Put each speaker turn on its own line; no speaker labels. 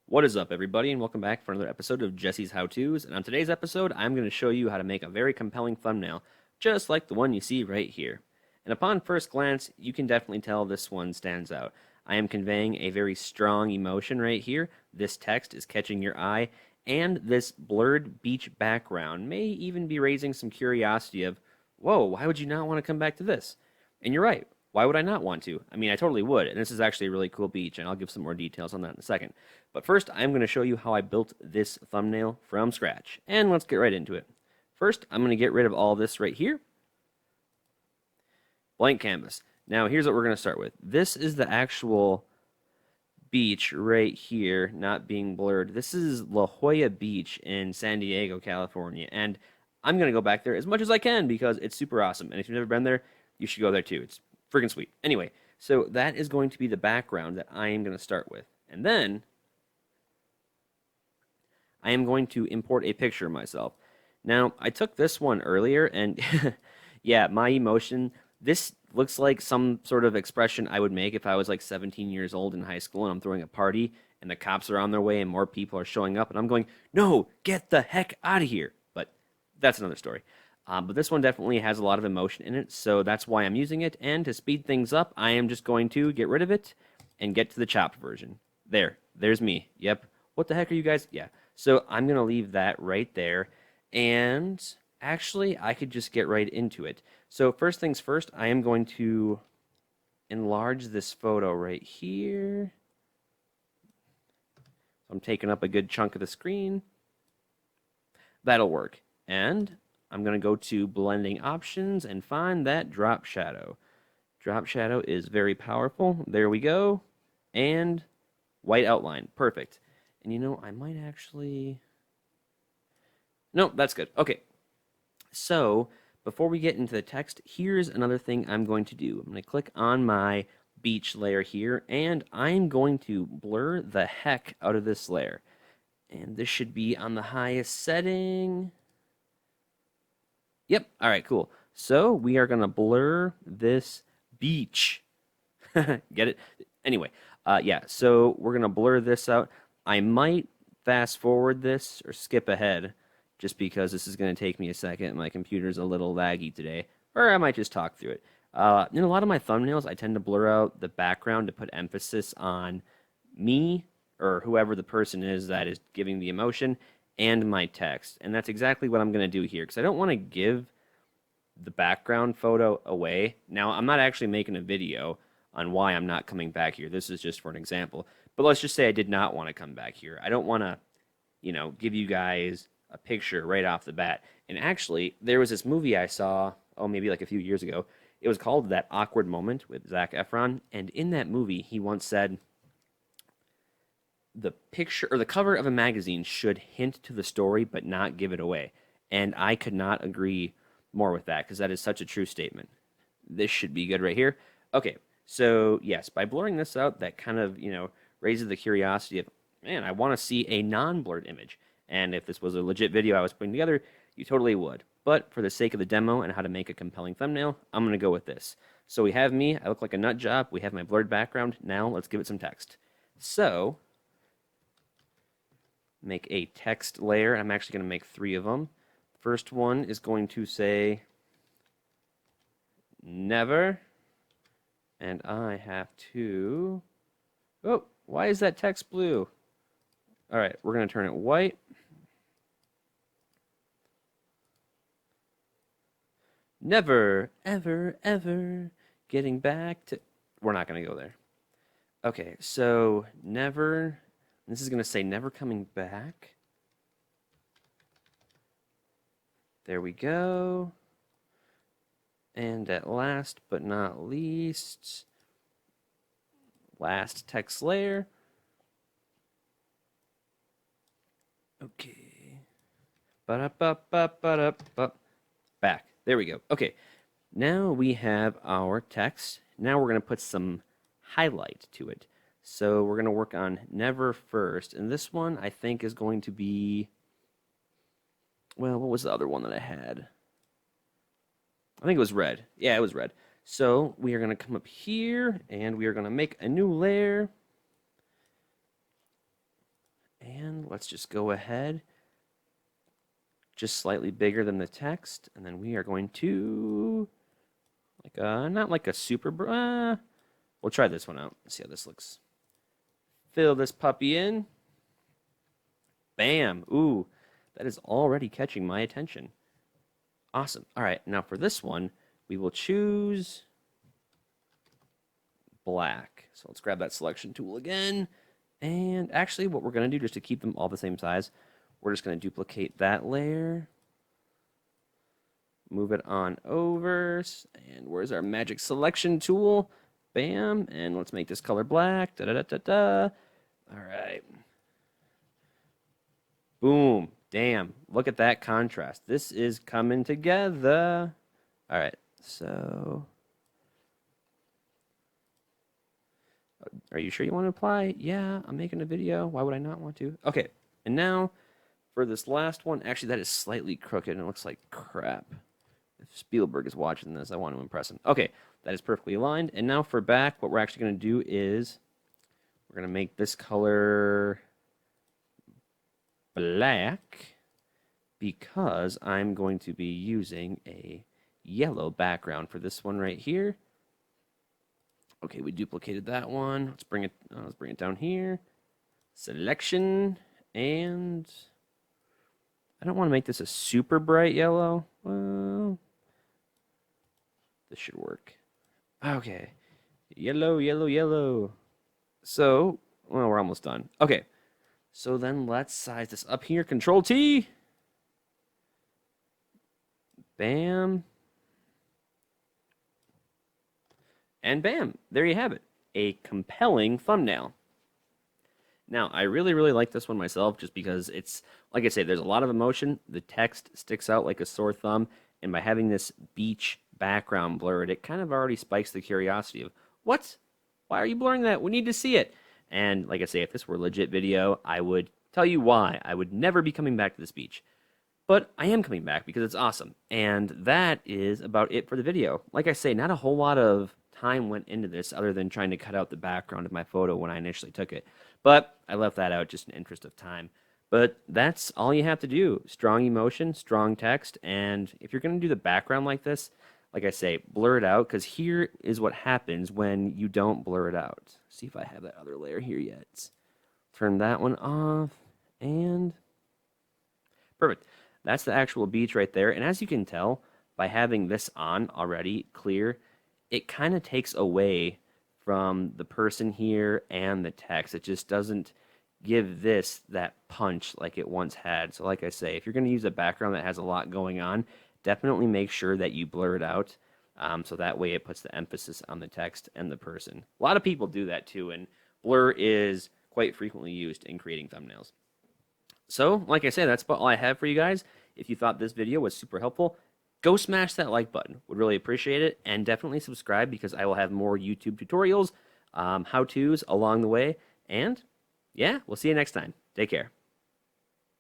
What is up, everybody, and welcome back for another episode of Jesse's How-Tos. And on today's episode, I'm going to show you how to make a very compelling thumbnail, just like the one you see right here. And upon first glance, you can definitely tell this one stands out. I am conveying a very strong emotion right here. This text is catching your eye, and this blurred beach background may even be raising some curiosity of, whoa, why would you not want to come back to this? And you're right. Why would I not want to? I mean, I totally would. And this is actually a really cool beach, and I'll give some more details on that in a second. But first, I'm going to show you how I built this thumbnail from scratch. And let's get right into it. First, I'm going to get rid of all this right here. Blank canvas. Now, here's what we're going to start with. This is the actual beach right here, not being blurred. This is La Jolla Beach in San Diego, California. And I'm going to go back there as much as I can because it's super awesome. And if you've never been there, you should go there too. It's freaking sweet. Anyway, so that is going to be the background that I am going to start with. And then I am going to import a picture of myself. Now, I took this one earlier, and yeah, my emotion, this looks like some sort of expression I would make if I was like 17 years old in high school and I'm throwing a party and the cops are on their way and more people are showing up and I'm going, no, get the heck out of here. But that's another story. But this one definitely has a lot of emotion in it, so that's why I'm using it. And to speed things up, I am just going to get rid of it and get to the chopped version. There's me. Yep. What the heck are you guys? Yeah. So I'm going to leave that right there. And actually, I could just get right into it. So first things first, I am going to enlarge this photo right here. I'm taking up a good chunk of the screen. That'll work. And I'm going to go to blending options and find that drop shadow. Drop shadow is very powerful. There we go. And white outline. Perfect. And you know, I might actually... No, that's good. Okay. So, before we get into the text, here's another thing I'm going to do. I'm going to click on my beach layer here, and I'm going to blur the heck out of this layer. And this should be on the highest setting. Yep. All right, cool. So, we are going to blur this beach. Get it? Anyway, yeah, so we're going to blur this out. I might fast forward this or skip ahead just because this is going to take me a second. My computer's a little laggy today, or I might just talk through it. In a lot of my thumbnails, I tend to blur out the background to put emphasis on me or whoever the person is that is giving the emotion and my text. And that's exactly what I'm going to do here because I don't want to give the background photo away. Now, I'm not actually making a video on why I'm not coming back here. This is just for an example. But let's just say I did not want to come back here. I don't want to, give you guys a picture right off the bat. And actually, there was this movie I saw, maybe like a few years ago. It was called That Awkward Moment with Zac Efron. And in that movie, he once said, the picture or the cover of a magazine should hint to the story but not give it away. And I could not agree more with that because that is such a true statement. This should be good right here. Okay, so yes, by blurring this out, that kind of, raises the curiosity of, man, I want to see a non-blurred image. And if this was a legit video I was putting together, you totally would. But for the sake of the demo and how to make a compelling thumbnail, I'm going to go with this. So we have me, I look like a nut job, we have my blurred background, now let's give it some text. So, make a text layer, I'm actually going to make 3 of them. First one is going to say, never, and I have to, oh, why is that text blue? All right, we're going to turn it white. Never, ever, ever getting back to... We're not going to go there. Okay, so never... This is going to say never coming back. There we go. And at last but not least, last text layer. Okay. Ba-da-ba-ba-ba-da-ba. Back. There we go. Okay. Now we have our text. Now we're going to put some highlight to it. So we're going to work on never first. And this one I think is going to be, well, what was the other one that I had? I think it was red. Yeah, it was red. So we are going to come up here and we are going to make a new layer. let's just go ahead, just slightly bigger than the text, and then we are going to, not like a super, we'll try this one out. Let's see how this looks. Fill this puppy in. Bam. Ooh, that is already catching my attention. Awesome. All right, now for this one, we will choose black. So let's grab that selection tool again. And actually, what we're going to do, just to keep them all the same size, we're just going to duplicate that layer. Move it on over. And where's our magic selection tool? Bam. And let's make this color black. Da-da-da-da-da. All right. Boom. Damn. Look at that contrast. This is coming together. All right. So, are you sure you want to apply? Yeah, I'm making a video. Why would I not want to? Okay. And now for this last one, actually that is slightly crooked and it looks like crap. If Spielberg is watching this, I want to impress him. Okay, that is perfectly aligned. And now for back, what we're actually going to do is we're going to make this color black because I'm going to be using a yellow background for this one right here. Okay, we duplicated that one. Let's bring it down here. Selection, and I don't want to make this a super bright yellow. Well, this should work. Okay, yellow, yellow, yellow. So, well, we're almost done. Okay, so then let's size this up here. Control T. Bam. And bam, there you have it. A compelling thumbnail. Now, I really, really like this one myself just because it's, like I say, there's a lot of emotion. The text sticks out like a sore thumb. And by having this beach background blurred, it kind of already spikes the curiosity of, what? Why are you blurring that? We need to see it. And like I say, if this were a legit video, I would tell you why. I would never be coming back to this beach. But I am coming back because it's awesome. And that is about it for the video. Like I say, not a whole lot of time went into this other than trying to cut out the background of my photo when I initially took it. But I left that out just in interest of time. But that's all you have to do. Strong emotion, strong text, and if you're going to do the background like this, like I say, blur it out, because here is what happens when you don't blur it out. See if I have that other layer here yet. Turn that one off, and perfect. That's the actual beach right there, and as you can tell, by having this on already, clear, it kind of takes away from the person here and the text. It just doesn't give this that punch like it once had. So like I say, if you're going to use a background that has a lot going on, definitely make sure that you blur it out. So that way it puts the emphasis on the text and the person. A lot of people do that too, and blur is quite frequently used in creating thumbnails. So, like I say, that's about all I have for you guys. If you thought this video was super helpful, go smash that like button. Would really appreciate it. And definitely subscribe because I will have more YouTube tutorials, how-tos along the way. And yeah, we'll see you next time. Take care.